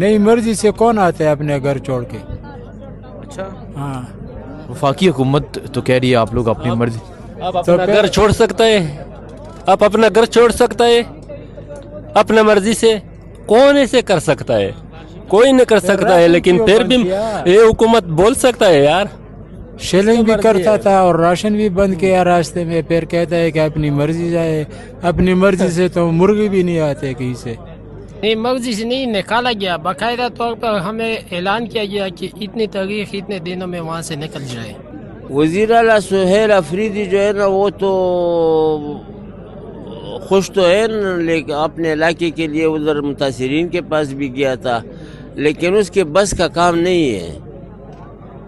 नहीं मर्जी से कौन आता है अपने घर छोड़ के। अच्छा, हाँ वफाकी हुकूमत तो कह रही है आप लोग अपनी मर्जी। आप अपना घर छोड़ सकते हैं, आप अपना घर छोड़ सकता है अपना मर्जी से? कौन ऐसे कर सकता है? कोई नहीं कर सकता है। लेकिन फिर भी ये हुकूमत बोल सकता है यार। शेलिंग भी करता था और राशन भी बंद किया रास्ते में, फिर कहता है कि अपनी मर्जी जाए। अपनी मर्जी से तो मुर्गी भी नहीं आते कहीं से। नहीं, मर्जी से नहीं निकाला गया, बाकायदा तौर पर हमें ऐलान किया गया कि इतनी तारीख इतने दिनों में वहाँ से निकल जाए। वज़ीर आला सुहेल अफरीदी जो है ना वो तो खुश तो है न, लेकिन अपने इलाके के लिए उधर मुतासिरीन के पास भी गया था, लेकिन उसके बस का काम नहीं है।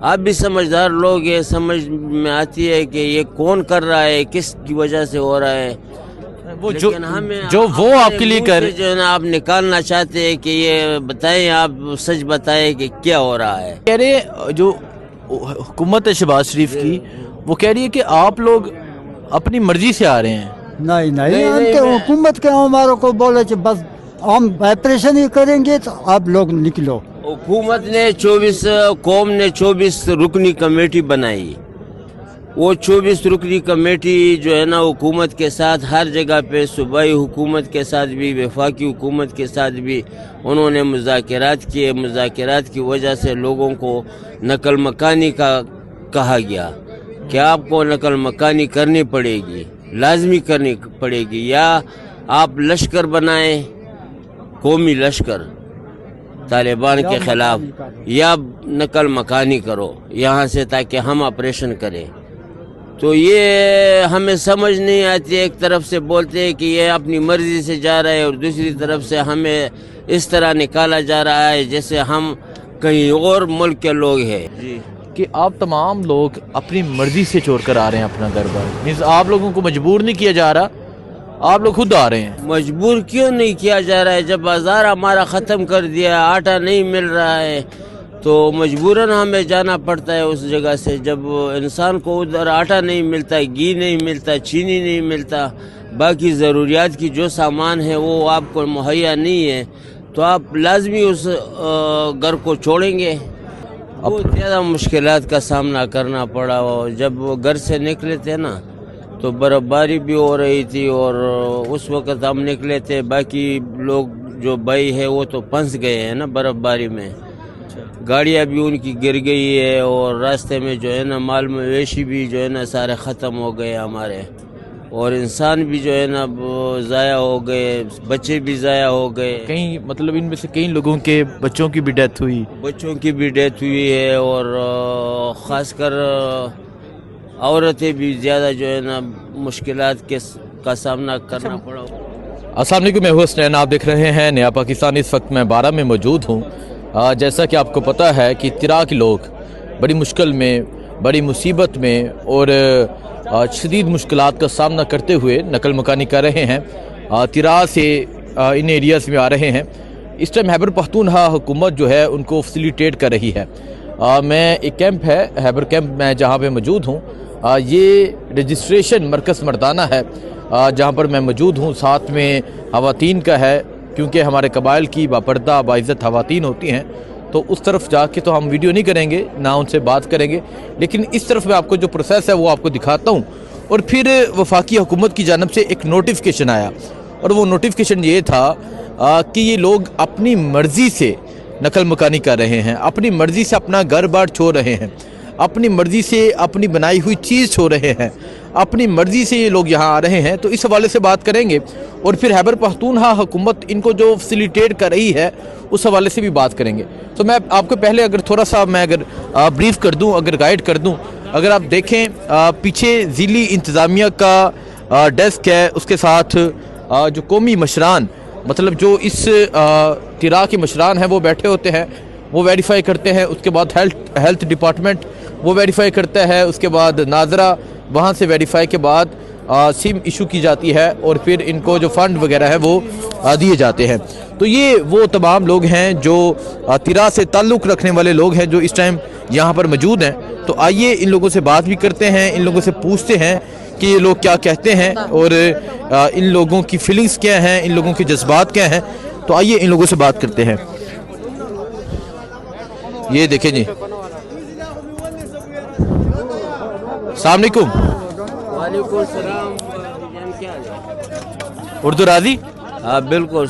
आप भी समझदार लोग हैं, समझ में आती है कि ये कौन कर रहा है, किस की वजह से हो रहा है। वो हमें जो वो आपके लिए कर जो है ना आप निकालना चाहते हैं कि ये बताएं, आप सच बताएं कि क्या हो रहा है। कह रहे हैं, जो हुकूमत है शहबाज शरीफ की, वो कह रही है कि आप लोग अपनी मर्जी से आ रहे हैं। नहीं, उनके हुकूमत के हमारे को बोले कि बस हम ऑपरेशन ही करेंगे तो आप लोग निकलो। हुकूमत ने 24 कौम ने 24 रुकनी कमेटी बनाई। वो 24 रुकनी कमेटी जो है ना हुकूमत के साथ हर जगह पे, सूबाई हुकूमत के साथ भी, वफाकी हुकूमत के साथ भी उन्होंने मुज़ाकरात किए। मुज़ाकरात की वजह से लोगों को नकल मकानी का कहा गया कि आपको नकल मकानी करनी पड़ेगी, लाजमी करनी पड़ेगी, या आप लश्कर बनाएं, कौमी लश्कर तालिबान के खिलाफ, या नकल मकानी करो यहाँ से ताकि हम ऑपरेशन करें। तो ये हमें समझ नहीं आती। एक तरफ से बोलते हैं कि ये अपनी मर्जी से जा रहा है और दूसरी तरफ से हमें इस तरह निकाला जा रहा है जैसे हम कहीं और मुल्क के लोग हैं। जी, कि आप तमाम लोग अपनी मर्जी से छोड़ कर आ रहे हैं अपना घर बार। मीन्स आप लोगों को मजबूर नहीं किया जा रहा, आप लोग खुद आ रहे हैं। मजबूर क्यों नहीं किया जा रहा है? जब बाजार हमारा ख़त्म कर दिया, आटा नहीं मिल रहा है, तो मजबूरन हमें जाना पड़ता है उस जगह से। जब इंसान को उधर आटा नहीं मिलता, घी नहीं मिलता, चीनी नहीं मिलता, बाकी ज़रूरियात की जो सामान है वो आपको मुहैया नहीं है, तो आप लाजमी उस घर को छोड़ेंगे। बहुत ज़्यादा मुश्किलात का सामना करना पड़ा। जब वो घर से निकले थे ना तो बर्फ़बारी भी हो रही थी और उस वक़्त हम निकले थे। बाकी लोग जो भाई है वो तो फंस गए हैं ना बर्फ़बारी में, गाड़ियाँ भी उनकी गिर गई है और रास्ते में जो है ना माल मवेशी भी जो है ना सारे ख़त्म हो गए हमारे, और इंसान भी जो है ना ज़ाया हो गए, बच्चे भी ज़ाया हो गए। कहीं मतलब इनमें से कई लोगों के बच्चों की भी डेथ हुई। बच्चों की भी डेथ हुई है और ख़ासकर औरतें भी ज़्यादा जो है ना मुश्किलात का सामना करना पड़ा। अस्सलाम वालेकुम, मैं हूं हसनैन, आप देख रहे हैं नया पाकिस्तान। इस वक्त मैं 12 में मौजूद हूँ। जैसा कि आपको पता है कि तिरा के लोग बड़ी मुश्किल में, बड़ी मुसीबत में और शदीद मुश्किलात का सामना करते हुए नकल मकानी कर रहे हैं। तिरा से इन एरियाज़ में आ रहे हैं। इस टाइम खैबर पख्तूनख्वा हुकूमत जो है उनको फैसिलिटेट कर रही है। मैं एक कैंप है खैबर कैंप में जहाँ पे मौजूद हूँ। ये रजिस्ट्रेशन मरकज़ मर्दाना है जहाँ पर मैं मौजूद हूँ। साथ में ख़वातीन का है, क्योंकि हमारे कबाइल की बापर्दा बाइज़्ज़त ख़वातीन होती हैं, तो उस तरफ जाके तो हम वीडियो नहीं करेंगे, ना उनसे बात करेंगे, लेकिन इस तरफ मैं आपको जो प्रोसेस है वो आपको दिखाता हूँ। और फिर वफाकी हुकूमत की जानब से एक नोटिफिकेशन आया, और वो नोटिफिकेशन ये था कि ये लोग अपनी मर्ज़ी से नकल मकानी कर रहे हैं, अपनी मर्ज़ी से अपना घर बार छोड़ रहे हैं, अपनी मर्ज़ी से अपनी बनाई हुई चीज़ छोड़ रहे हैं, अपनी मर्ज़ी से ये लोग यहाँ आ रहे हैं। तो इस हवाले से बात करेंगे, और फिर खैबर पख्तूनख्वा हुकूमत इनको जो फैसिलिटेट कर रही है उस हवाले से भी बात करेंगे। तो मैं आपको पहले अगर थोड़ा सा मैं अगर ब्रीफ कर दूं, अगर गाइड कर दूं, अगर आप देखें पीछे ज़िली इंतज़ामिया का डेस्क है, उसके साथ जो कौमी मशरान, मतलब जो इस तिरा के मशरान हैं वो बैठे होते हैं, वो वेरीफाई करते हैं। उसके बाद हेल्थ डिपार्टमेंट वो वेरीफाई करता है, उसके बाद नाजरा वहाँ से वेरीफाई के बाद सिम इशू की जाती है, और फिर इनको जो फ़ंड वगैरह है वो दिए जाते हैं। तो ये वो तमाम लोग हैं जो तिरा से ताल्लुक़ रखने वाले लोग हैं जो इस टाइम यहाँ पर मौजूद हैं। तो आइए इन लोगों से बात भी करते हैं, इन लोगों से पूछते हैं कि ये लोग क्या कहते हैं और इन लोगों की फीलिंग्स क्या हैं, इन लोगों के जज्बात क्या हैं। तो आइए इन लोगों से बात करते हैं। یہ دیکھیں جی. السلام علیکم. وعلیکم السلام. اردو راضی؟ ہاں بالکل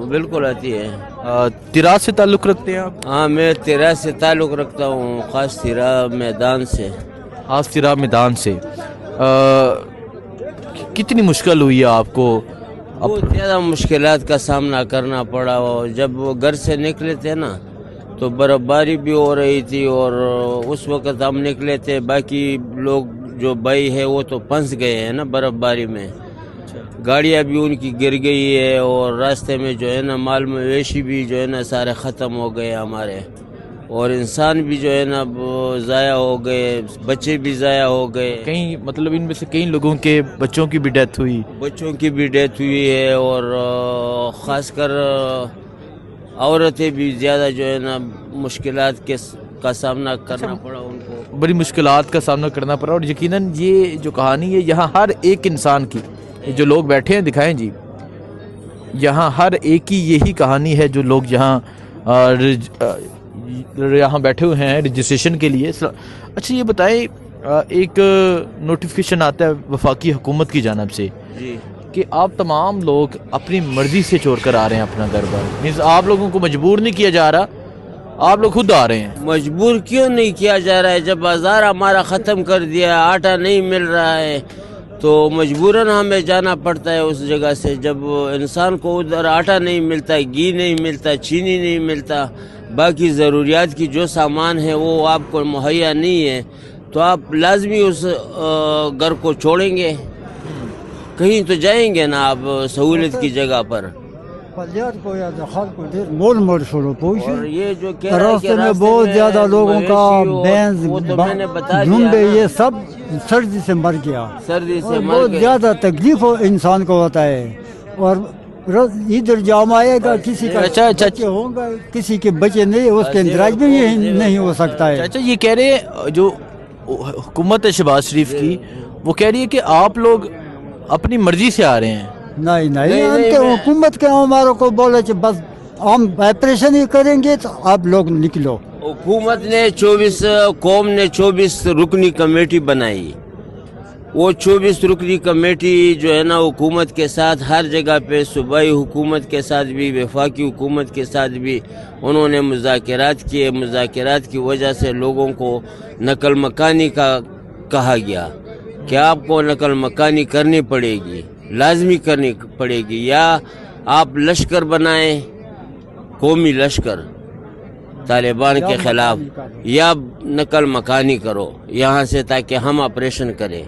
بالکل آتی ہے. تیراک سے تعلق رکھتے ہیں آپ؟ ہاں میں تیراک سے تعلق رکھتا ہوں، خاص تیراک میدان سے. خاص تیراک میدان سے. کتنی مشکل ہوئی ہے آپ کو؟ بہت زیادہ مشکلات کا سامنا کرنا پڑا. جب وہ گھر سے نکلے تھے نا تو برف باری بھی ہو رہی تھی، اور اس وقت ہم نکلے تھے. باقی لوگ جو بھائی ہے وہ تو پھنس گئے ہیں نا برف باری میں. گاڑیاں بھی ان کی گر گئی ہے، اور راستے میں جو ہے نا مال مویشی بھی جو ہے نا سارے ختم ہو گئے ہمارے، اور انسان بھی جو ہے نا ضائع ہو گئے، بچے بھی ضائع ہو گئے. کئی مطلب ان میں سے کئی لوگوں کے بچوں کی بھی ڈیتھ ہوئی. بچوں کی بھی ڈیتھ ہوئی ہے، اور خاص کر عورتیں بھی زیادہ جو ہے نا مشکلات کا سامنا کرنا پڑا ان کو. بڑی مشکلات کا سامنا کرنا پڑا. اور یقیناً یہ جو کہانی ہے یہاں ہر ایک انسان کی، یہ جو لوگ بیٹھے ہیں دکھائیں جی، یہاں ہر ایک کی یہی کہانی ہے. جو لوگ یہاں بیٹھے ہوئے ہیں رجسٹریشن کے لیے. اچھا یہ بتائیں، ایک نوٹیفیکیشن آتا ہے وفاقی حکومت کی جانب سے جی کہ آپ تمام لوگ اپنی مرضی سے چھوڑ کر آ رہے ہیں اپنا گھر بار. مینس آپ لوگوں کو مجبور نہیں کیا جا رہا، آپ لوگ خود آ رہے ہیں. مجبور کیوں نہیں کیا جا رہا ہے؟ جب بازار ہمارا ختم کر دیا، آٹا نہیں مل رہا ہے، تو مجبوراً ہمیں جانا پڑتا ہے اس جگہ سے. جب انسان کو ادھر آٹا نہیں ملتا، گھی نہیں ملتا، چینی نہیں ملتا، باقی ضروریات کی جو سامان ہے وہ آپ کو مہیا نہیں ہے، تو آپ لازمی اس گھر کو چھوڑیں گے. کہیں تو جائیں گے نا آپ سہولت کی جگہ پر. اور یہ جو کہہ رہا ہے کہ راستے میں بہت زیادہ لوگوں کا بینز وہ تو میں نے بتا جھنڈ دیا یہ سب سردی سے مر گیا. سردی سے اور مر بہت گئے. زیادہ تکلیف انسان کو ہوتا ہے. اور ادھر جام آئے گا، کسی کا اچھا بچے ہوں گا، کسی کے بچے نہیں، اس کے اندراج میں یہ نہیں ہو سکتا ہے. اچھا یہ کہہ رہے ہیں جو حکومت ہے شہباز شریف کی، وہ کہہ رہی ہے کہ آپ لوگ اپنی مرضی سے آ رہے ہیں. نہیں ہم کے حکومت کے ہماروں کو بولے کہ بس ہم آپریشن ہی کریں گے تو آپ لوگ نکلو. حکومت نے 24 قوم نے 24 رکنی کمیٹی بنائی. وہ 24 رکنی کمیٹی جو ہے نا حکومت کے ساتھ ہر جگہ پہ، صوبائی حکومت کے ساتھ بھی، وفاقی حکومت کے ساتھ بھی انہوں نے مذاکرات کیے. مذاکرات کی وجہ سے لوگوں کو نقل مکانی کا کہا گیا کہ آپ کو نقل مکانی کرنی پڑے گی، لازمی کرنی پڑے گی، یا آپ لشکر بنائیں، قومی لشکر طالبان کے خلاف، یا نقل مکانی کرو یہاں سے تاکہ ہم آپریشن کریں.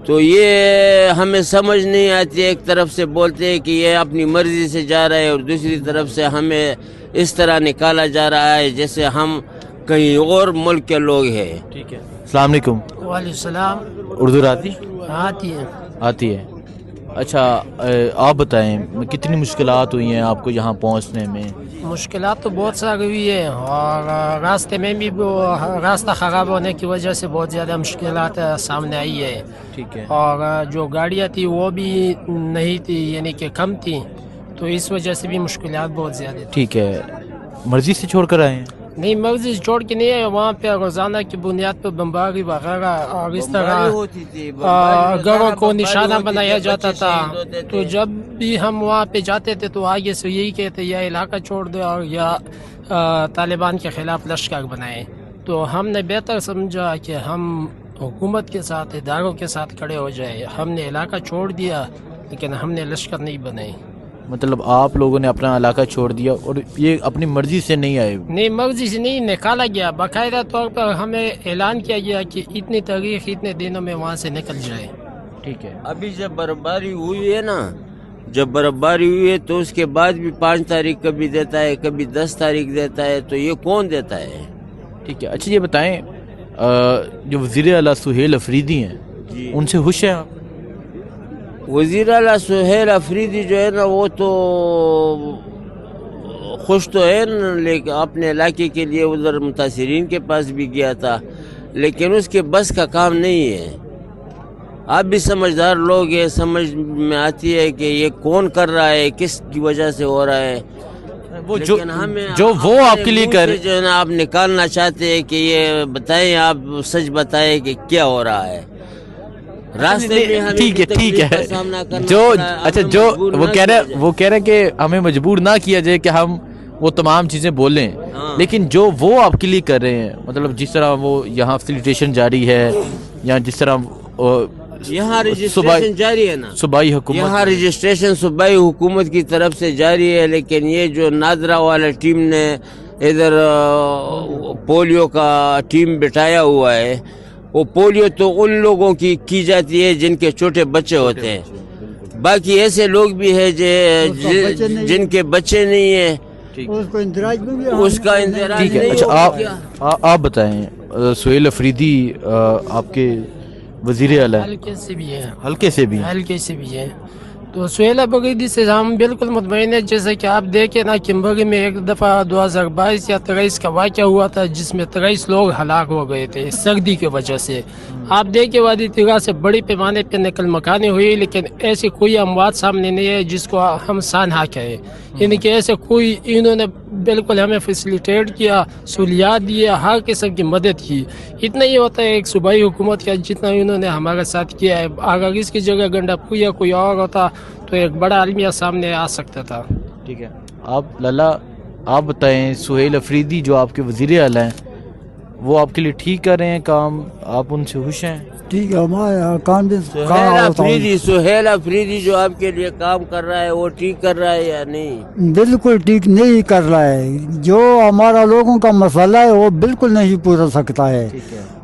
تو یہ ہمیں سمجھ نہیں آتی. ایک طرف سے بولتے ہیں کہ یہ اپنی مرضی سے جا رہا ہے، اور دوسری طرف سے ہمیں اس طرح نکالا جا رہا ہے جیسے ہم کہیں اور ملک کے لوگ ہیں. ٹھیک ہے. السلام علیکم. وعلیکم السلام. اردو آتی؟ آتی ہے. آتی ہے. اچھا آپ بتائیں کتنی مشکلات ہوئی ہیں آپ کو یہاں پہنچنے میں؟ مشکلات تو بہت ساری ہوئی ہے، اور راستے میں بھی راستہ خراب ہونے کی وجہ سے بہت زیادہ مشکلات سامنے آئی ہے. ٹھیک ہے. اور جو گاڑیاں تھی وہ بھی نہیں تھی، یعنی کہ کم تھی، تو اس وجہ سے بھی مشکلات بہت زیادہ تھی. ٹھیک ہے. مرضی سے چھوڑ کر آئے ہیں؟ نہیں مرضی چھوڑ کے نہیں ہے. وہاں پہ روزانہ کی بنیاد پہ بمباری وغیرہ اور اس طرح گھروں کو نشانہ بنایا جاتا تھا. تو جب بھی ہم وہاں پہ جاتے تھے تو آگے سے یہی کہتے یا علاقہ چھوڑ دے اور یا طالبان کے خلاف لشکر بنائے. تو ہم نے بہتر سمجھا کہ ہم حکومت کے ساتھ، اداروں کے ساتھ کھڑے ہو جائے. ہم نے علاقہ چھوڑ دیا لیکن ہم نے لشکر نہیں بنائے. مطلب آپ لوگوں نے اپنا علاقہ چھوڑ دیا اور یہ اپنی مرضی سے نہیں آئے؟ نہیں مرضی سے نہیں، نکالا گیا. باقاعدہ طور پر ہمیں اعلان کیا گیا کہ اتنی تاریخ اتنے دنوں میں وہاں سے نکل جائے. ٹھیک ہے. ابھی جب برفباری ہوئی ہے نا، جب برفباری ہوئی ہے تو اس کے بعد بھی 5 تاریخ کبھی دیتا ہے، کبھی 10 تاریخ دیتا ہے. تو یہ کون دیتا ہے؟ ٹھیک ہے. اچھا یہ بتائیں جو وزیر اعلیٰ سہیل افریدی ہیں جی ان سے خوش ہیں آپ؟ وزیر اعلیٰ سہیل افریدی جو ہے نا وہ تو خوش تو ہے نا، لیکن اپنے علاقے کے لیے ادھر متاثرین کے پاس بھی گیا تھا، لیکن اس کے بس کا کام نہیں ہے. آپ بھی سمجھدار لوگ ہیں، سمجھ میں آتی ہے کہ یہ کون کر رہا ہے، کس کی وجہ سے ہو رہا ہے. वो लेकिन हमें जो वो अपने आपके लिए मुंह कर से जो है ना आप निकालना चाहते हैं कि ये बताएं, आप सच बताएं कि क्या हो रहा है रास्ते में। हमें ठीक है भी ठीक तकलीफ का है सामना करना जो पड़ा है, अच्छा हमें जो मजबूर वो ना कह किया रहे जाए। वो कह रहे हैं कि हमें मजबूर ना किया जाए कि हम वो तमाम चीजें बोलें, हाँ। लेकिन जो वो आपके लिए कर रहे हैं, मतलब जिस तरह वो यहाँ फैसिलिटेशन जारी है या जिस तरह यहाँ रजिस्ट्रेशन जारी है ना, सूबाई हुकूमत यहाँ रजिस्ट्रेशन सूबाई हुकूमत की तरफ से जारी है, लेकिन ये जो नादरा वाला टीम ने इधर पोलियो का टीम बिठाया हुआ है, वो पोलियो तो उन लोगों की जाती है जिनके छोटे बच्चे होते हैं। बाकी ऐसे लोग भी हैं जिनके बच्चे नहीं है, उसको इंदिराज में भी उसका इंतजार ठीक है। नहीं अच्छा होगा। आप बताएं, सुहेल अफरीदी आपके वजीर आला हल्के से भी है, हल्के से भी हैं। हल्के से भी है। तो सुहेल अफरीदी से हम बिल्कुल मुतमईन है। जैसे कि आप देखें ना, किम्बरी में एक दफ़ा 2022 या 23 का वाक़या हुआ था जिसमें 23 लोग हलाक हो गए थे सर्दी की वजह से। आप देखें वादी तिगा से बड़ी पैमाने पर नकल मकानी हुई, लेकिन ऐसी कोई अमवात सामने नहीं है जिसको हम सानहा कहें। यानी कि ऐसे कोई, इन्होंने बिल्कुल हमें फैसिलिटेट किया, सहूलियात दिया, हर किस्म की मदद की। इतना ही होता है एक सूबाई हुकूमत का जितना इन्होंने हमारे साथ किया है। अगर इसकी जगह गंडापुर या कोई और होता तो एक बड़ा अलमिया सामने आ सकता था। ठीक है, आप लाला आप बताएं, सुहेल अफरीदी जो आपके वजीर आला हैं, वो आपके लिए ठीक कर रहे हैं काम, आप उनसे खुश हैं? ठीक है, हमारे यहाँ काम भी सुहेल अफरीदी जो आपके लिए काम कर रहा है वो ठीक कर रहा है या नहीं? बिल्कुल ठीक नहीं कर रहा है। जो हमारा लोगों का मसला है वो बिल्कुल नहीं पूरा सकता है।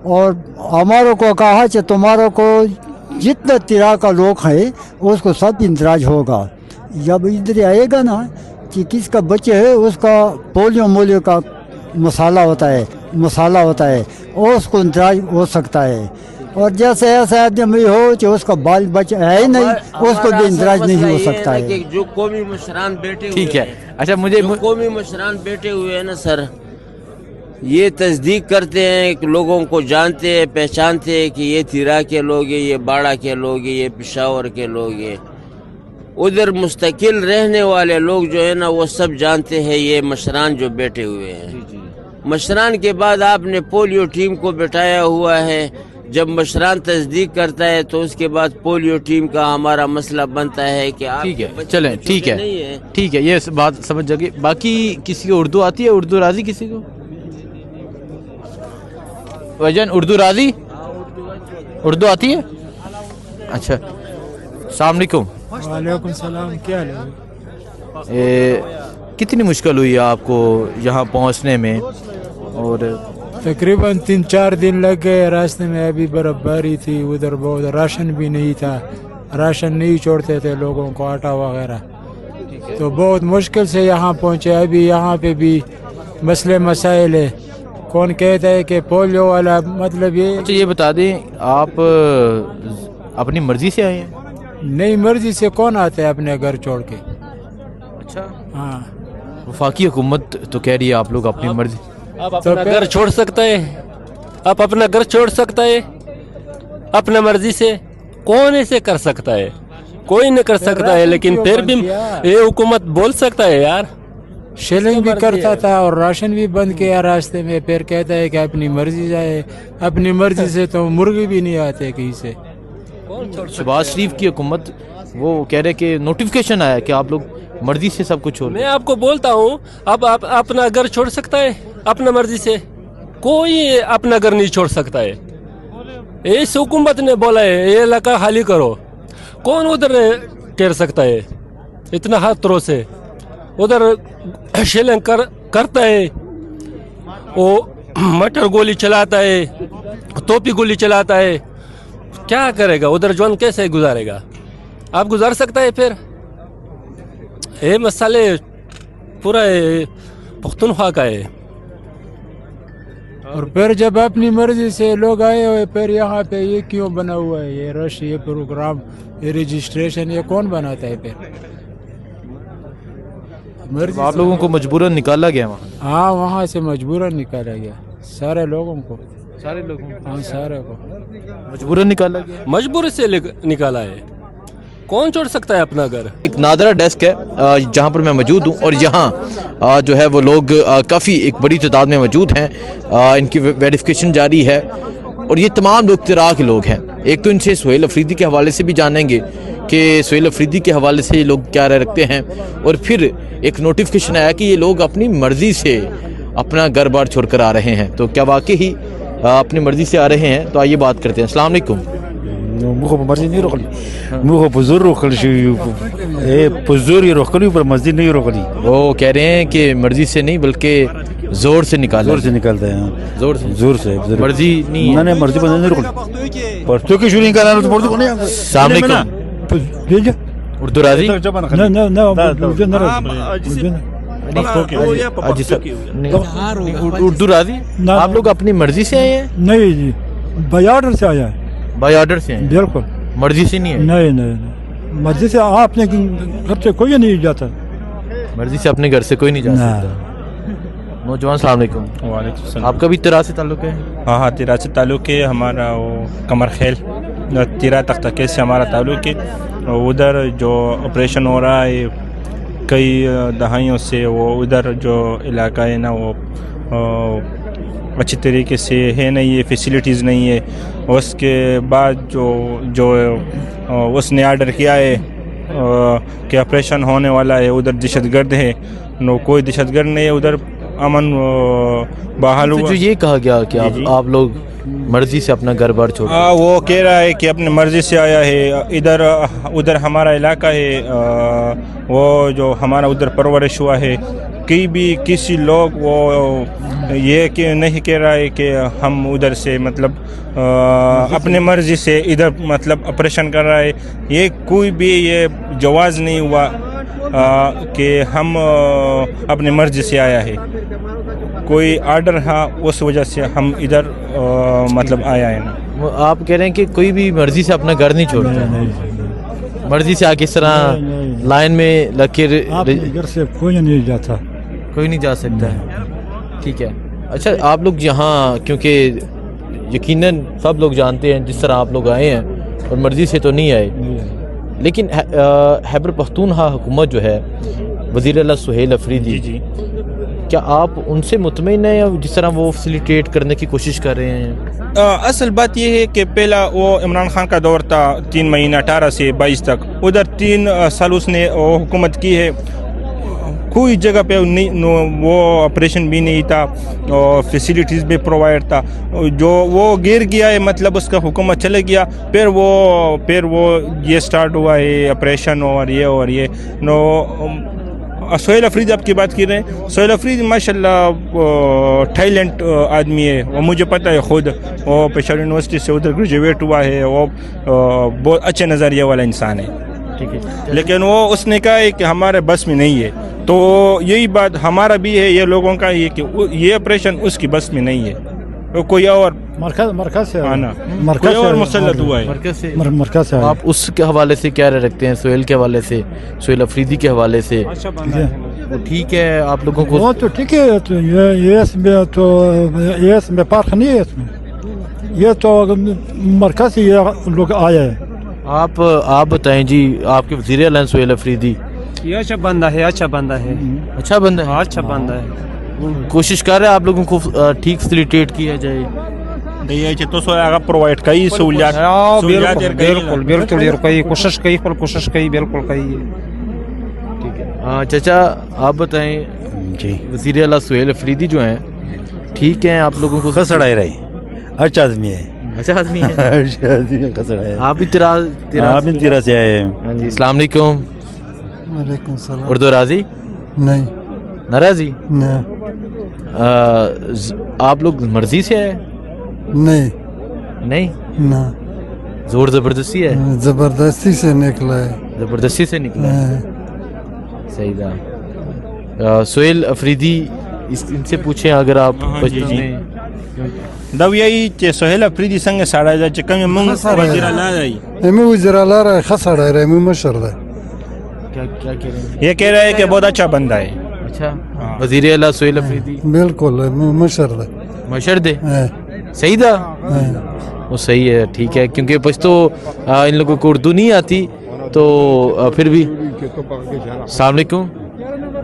और हमारों को कहा कि तुम्हारों को जितना तिरा का लोग है उसको सब इंतराज होगा। जब इधर आएगा ना कि किसका बच्चे है उसका पोलियो का मसाला होता है और उसको इंतराज हो सकता है। और जैसे ऐसा आदमी हो कि उसका बाल बच्चा है ही नहीं, उसको भी इंतराज नहीं हो सकता है। जो कौमी मशरान बैठे हुए ठीक है। अच्छा, मुझे कौमी मशरान बैठे हुए हैं ना सर, ये तस्दीक करते हैं कि लोगों को जानते हैं, पहचानते हैं कि ये तिरा के लोग हैं, ये बाड़ा के लोग हैं, ये पिशावर के लोग हैं। उधर मुस्तकिल रहने वाले लोग जो है ना वो सब जानते हैं ये मशरान जो बैठे हुए हैं। मशरान के बाद आपने पोलियो टीम को बिठाया हुआ है। जब मशरान तस्दीक करता है तो उसके बाद पोलियो टीम का हमारा मसला बनता है कि आप ठीक है, चलें, ठीक है, ठीक है, ये बात समझ जाएगी। बाकी किसी को उर्दू आती है? उर्दू राजी किसी को? वजन उर्दू राजी, उर्दू आती है? अच्छा, अस्सलाम वालेकुम। वालेकुम सलाम, क्या हाल है? कितनी मुश्किल हुई आपको यहाँ पहुँचने में? और तकरीबन 3-4 दिन लग गए रास्ते में। अभी बर्फबारी थी, उधर बहुत राशन भी नहीं था, राशन नहीं छोड़ते थे लोगों को, आटा वगैरह, तो बहुत मुश्किल से यहाँ पहुँचे। अभी यहाँ पे भी मसले मसाइल है। कौन कहता है कि पोलियो वाला मतलब ये। अच्छा, ये बता दें, आप अपनी मर्जी से आए हैं? नहीं, मर्जी से कौन आता है अपने घर छोड़ के? अच्छा, हाँ, वफाकी हुकूमत तो कह रही है आप लोग अपनी मर्जी। आप अपना घर छोड़ सकता है, आप अपना घर छोड़ सकता है अपना मर्जी से। कौन ऐसे कर सकता है? कोई नहीं कर सकता है, लेकिन फिर भी ये हुकूमत बोल सकता है यार। शेलिंग भी करता था और राशन भी बंद किया रास्ते में, फिर कहता है कि अपनी मर्जी जाए। अपनी मर्जी से तो मुर्गी भी नहीं आते कहीं से। शहबाज शरीफ की हुकूमत वो कह रहे कि नोटिफिकेशन आया कि आप लोग मर्जी से सब कुछ छोड़। मैं आपको बोलता हूँ, अब आप अपना घर छोड़ सकता है अपना मर्जी से? कोई अपना घर नहीं छोड़ सकता है। इस हुकूमत ने बोला है ये इलाका खाली करो। कौन उधर कर सकता है इतना हाथों से? उधर शेलिंग करता है, वो मटर गोली चलाता है, तोपी गोली चलाता है। क्या करेगा उधर? जवान कैसे गुजारेगा? आप गुजार सकता है? फिर ये मसाले पूरा पख्तूनख्वा का है। और फिर जब अपनी मर्जी से लोग आए हुए, फिर यहाँ पे ये क्यों बना हुआ है ये रश, ये प्रोग्राम, ये रजिस्ट्रेशन, ये कौन बनाता है? फिर मर्जी आप लोगों को मजबूरन निकाला गया वहाँ? हाँ, वहाँ से मजबूरन निकाला गया सारे लोगों को। सारे लोगों को? हाँ, सारे को मजबूरन निकाला गया। मजबूरी से निकाला है। कौन छोड़ सकता है अपना घर? एक नादरा डेस्क है जहाँ पर मैं मौजूद हूँ और यहाँ जो है वो लोग काफ़ी एक बड़ी तादाद में मौजूद हैं, इनकी वेरिफिकेशन जारी है और ये तमाम लोग तिरा के लोग हैं। एक तो इनसे सुहेल अफरीदी के हवाले से भी जानेंगे कि सुहेल अफरीदी के हवाले से ये लोग क्या राय रखते हैं, और फिर एक नोटिफिकेशन आया कि ये लोग अपनी मर्ज़ी से अपना घर बार छोड़ कर आ रहे हैं, तो क्या वाकई ही अपनी मर्ज़ी से आ रहे हैं? तो आइए बात करते हैं। अस्सलाम वालेकुम। मुझे मर्जी नहीं रोकली, मुझे पुजूर रोकली, पुजूर ही रोकली पर मर्जी नहीं रोकली। वो कह रहे हैं कि मर्ज़ी से नहीं बल्कि ज़ोर से निकाल, जोर से निकलते हैं, जोर से मर्ज़ी नहीं है। मैंने मर्जी बंद नहीं रोकली, परसों की शुरू करा तो परसों को नहीं। अस्सलाम वालेकुम। उर्दू राजी? उर्दू राजी? आप लोग अपनी मर्जी से आए हैं? नहीं जी, बाय ऑर्डर से आया है। बाय ऑर्डर से आए हैं? बिल्कुल, मर्जी से नहीं है? नहीं, मर्जी से आपने घर से कोई नहीं जाता। मर्जी से अपने घर से कोई नहीं जा सकता। नौजवान सलाम अलैकुम। वालेकुम सलाम। आपका भी तिरा से ताल्लुक है? हाँ, तिरा से ताल्लुक़ है हमारा, वो कमर खेल तिरा तख्तके से हमारा ताल्लुक़ है। उधर जो ऑपरेशन हो रहा है कई दहाइयों से, वो उधर जो इलाका है ना वो अच्छी तरीके से है नहीं, ये फैसिलिटीज़ नहीं है। उसके बाद जो उसने आर्डर किया है कि ऑपरेशन होने वाला है, उधर दहशतगर्द है, नो कोई दहशतगर्द नहीं है, उधर अमन बहाल तो हुआ। जो ये कहा गया कि आप लोग मर्जी से अपना घर बार छोड़, वो कह रहा है कि अपनी मर्ज़ी से आया है, उधर हमारा इलाका है, वो जो हमारा उधर परवरिश हुआ है, किसी लोग वो ये कि नहीं कह रहा है कि हम उधर से मतलब अपने मर्ज़ी से इधर मतलब ऑपरेशन कर रहा है। ये कोई भी ये जवाज़ नहीं हुआ कि हम अपनी मर्ज़ी से आया है, कोई आर्डर है, उस वजह से हम इधर मतलब आया है ना। आप कह रहे हैं कि कोई भी मर्जी से अपना घर नहीं छोड़ता, मर्जी से आके इस तरह लाइन में लग के घर से कोई नहीं जाता, कोई नहीं जा सकता है। ठीक है, अच्छा आप लोग यहाँ, क्योंकि यकीनन सब लोग जानते हैं जिस तरह आप लोग आए हैं और मर्ज़ी से तो नहीं आए, लेकिन खैबर पख्तूनख्वा हुकूमत जो है, वज़ीर आला सुहेल अफरीदी जी, क्या आप उनसे मुतमईन हैं या जिस तरह वो फैसिलिटेट करने की कोशिश कर रहे हैं? असल बात यह है कि पहला वो इमरान खान का दौर था 3 महीना 18 से 22 तक, उधर 3 साल उसने हुकूमत की है, कोई जगह पे वो ऑपरेशन भी नहीं था और फैसिलिटीज़ भी प्रोवाइड था। जो वो गिर गया है, मतलब उसका हुकूमत चले गया, फिर वो ये स्टार्ट हुआ है ऑपरेशन और ये सुहेल अफरीदी आपकी बात कर रहे हैं। सुहेल अफरीदी माशाल्लाह टैलेंट आदमी है, वो मुझे पता है खुद, वो पेशावर यूनिवर्सिटी से उधर ग्रेजुएट हुआ है, वो बहुत अच्छे नज़रिए वाला इंसान है। ठीक है, लेकिन वो उसने कहा है कि हमारे बस में नहीं है, तो यही बात हमारा भी है, ये लोगों का है कि ये ऑपरेशन उसकी बस में नहीं है, तो कोई और मरकज से आना, मरकज कोई से और मुसल्लत हुआ है। मरकज से आप उसके हवाले से क्या राय रखते हैं? सुहेल के हवाले से, सुहेल अफरीदी के हवाले से? वो ठीक है आप लोगों को? वो तो ठीक है, तो ये इसमें फर्क नहीं है, इसमें ये तो मरकज से ये लोग आए हैं। आप बताएं जी, आपके वज़ीर आला सुहेल अफरीदी? ये अच्छा बंदा है, अच्छा बंदा है, अच्छा बंदा है, अच्छा बंदा है। कोशिश कर रहे हैं आप लोगों को ठीक फैसिलिटेट किया जाए। तो प्रोवाइड कई सहूलियात बिल्कुल कोशिश कई बिल्कुल कई। ठीक है, चाचा आप बताएं जी, वज़ीर आला सुहेल अफरीदी जो हैं, ठीक हैं आप लोगों को? खसड़ाए रही, अच्छा आदमी है, अच्छा आदमी है, अच्छा आदमी है, खसड़ा है। आप भी तिरा से आए हैं। हाँ जी, अस्सलाम वालेकुम। वालेकुम सलाम। उर्दू राजी? नहीं, नाराजी? नहीं, आप लोग मर्जी से आए? नहीं, नहीं, ना, जोर जबरदस्ती है? जबरदस्ती से निकला है। जबरदस्ती से निकला है। सही था। सुहेल अफरीदी, इनसे पूछें अगर आप बचपन में दव यही कि सुहेल अफरीदी संग साड़ा जा कम मंग वजीरा ला जाई, एमे वज़ीर ला रहा है, खसड़ा है, एमे मशर है। क्या कह रहे हैं? ये कह रहा है कि बहुत अच्छा बंदा है। अच्छा, वज़ीर आला सुहेल अफरीदी बिल्कुल मशर है, मशर्द है, सही था वो? सही है, ठीक है, क्योंकि पश्तो इन लोगों को उर्दू नहीं आती, तो फिर भी अस्सलाम वालेकुम,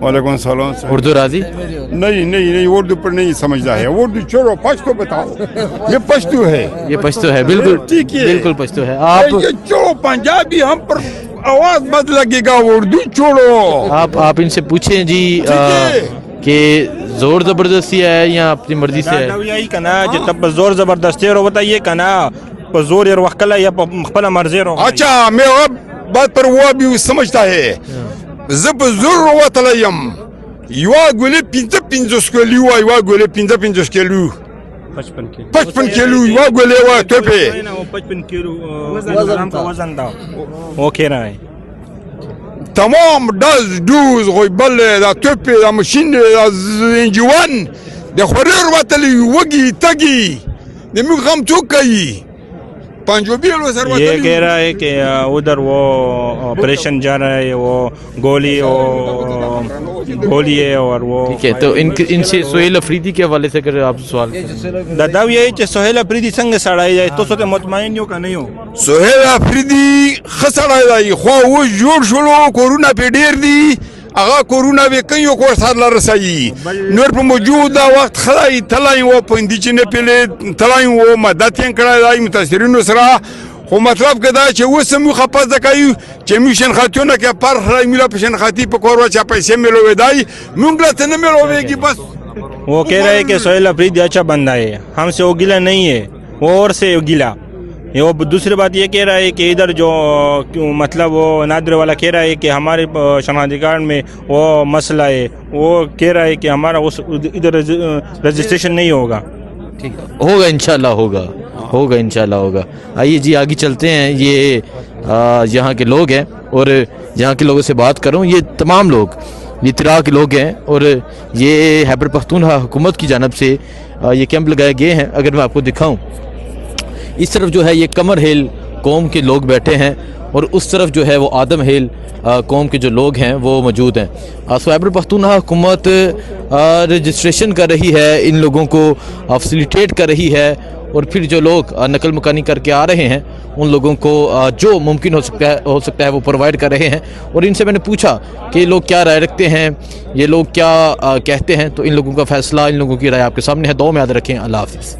वालेकुम सलाम। उर्दू राजी? नहीं नहीं नहीं, उर्दू पर नहीं समझता है, उर्दू छोड़ो, पश्तो बताओ। ये पश्तो है, ये पश्तो है, बिल्कुल ठीक है, बिल्कुल पश्तो है। आप ये छोड़ो, पंजाबी हम पर आवाज बद लगेगा, उर्दू छोड़ो। आप इनसे पूछें जी कि जोर जबरदस्ती है या अपनी मर्जी से है? यही कना जब जोर जबरदस्ती रो बताइए कना पर जोर यार वकला या खपला मर्जी रो। अच्छा, मैं अब बात पर वो भी समझता है। जब जोर वतलयम युवा गोले पिंजा पिंजोस के लियो, युवा गोले पिंजा पिंजोस के लियो, 55 किलो युवा गोले वा टोपे 55 किलो वजन का वजन था वो कह रहा है। تمام داز دوز غوی بله دا توپی دا ماشین دا انجوان دا خوریر وطلی وگی تگی دا میو غم تو کئی پانجوبی رو سر وطلی. یہ کہہ رہا ہے کہ ادھر وہ آپریشن جا رہا ہے، وہ گولی ہے اور وہ ٹھیک ہے، تو ان سے سہیل افریدی کے حوالے سے اگر آپ سوال داداو یہی کہ سہیل افریدی سنگ سڑائی جائے تو سوتے مطمئن ہو کا نہیں ہو؟ سہیل افریدی خسڑا دای خواہ وہ جوڑ شلو کورونا پی دیر دی اگا کورونا بے کئیوں کو سار لرسائی نور پر موجود دا وقت خدای تلائیں وہ پندیچی نے پہلے تلائیں وہ مداتیں کڑا دای متاثرین سرا خو مطلب که دا چې اوس هم خپه زده کوي چې موږ شنخاتیونه که پر خدای میله په شنخاتی په کور وچا پیسې میلوې دای موږ له ته نه میلوېږي بس. وہ کہہ رہے ہیں کہ سہیل افریدی اچھا بندہ ہے، ہم سے وہ گلا نہیں ہے، وہ اور سے گلا ہے۔ وہ دوسری بات یہ کہہ رہا ہے کہ ادھر جو مطلب وہ نادر والا کہہ رہا ہے کہ ہمارے شناختی کارڈ میں وہ مسئلہ ہے، وہ کہہ رہا ہے کہ ہمارا ادھر رجسٹریشن نہیں ہوگا۔ ٹھیک ہوگا، انشاءاللہ ہوگا انشاءاللہ ہوگا۔ آئیے جی آگے چلتے ہیں، یہ یہاں کے لوگ ہیں اور یہاں کے لوگوں سے بات کروں۔ یہ تمام لوگ یہ طرح کے لوگ ہیں اور یہ خیبر پختونخوا حکومت کی جانب سے یہ کیمپ لگائے گئے ہیں۔ اگر میں آپ کو دکھاؤں، اس طرف جو ہے یہ کمر ہیل قوم کے لوگ بیٹھے ہیں اور اس طرف جو ہے وہ آدم ہیل قوم کے جو لوگ ہیں وہ موجود ہیں۔ خیبر پختونخوا حکومت رجسٹریشن کر رہی ہے، ان لوگوں کو فیسیلیٹیٹ کر رہی ہے اور پھر جو لوگ نقل مکانی کر کے آ رہے ہیں ان لوگوں کو جو ممکن ہو سکتا ہے وہ پرووائڈ کر رہے ہیں۔ اور ان سے میں نے پوچھا کہ یہ لوگ کیا رائے رکھتے ہیں، یہ لوگ کیا کہتے ہیں، تو ان لوگوں کا فیصلہ، ان لوگوں کی رائے آپ کے سامنے ہے۔ دعا میں یاد رکھیں۔ اللہ حافظ۔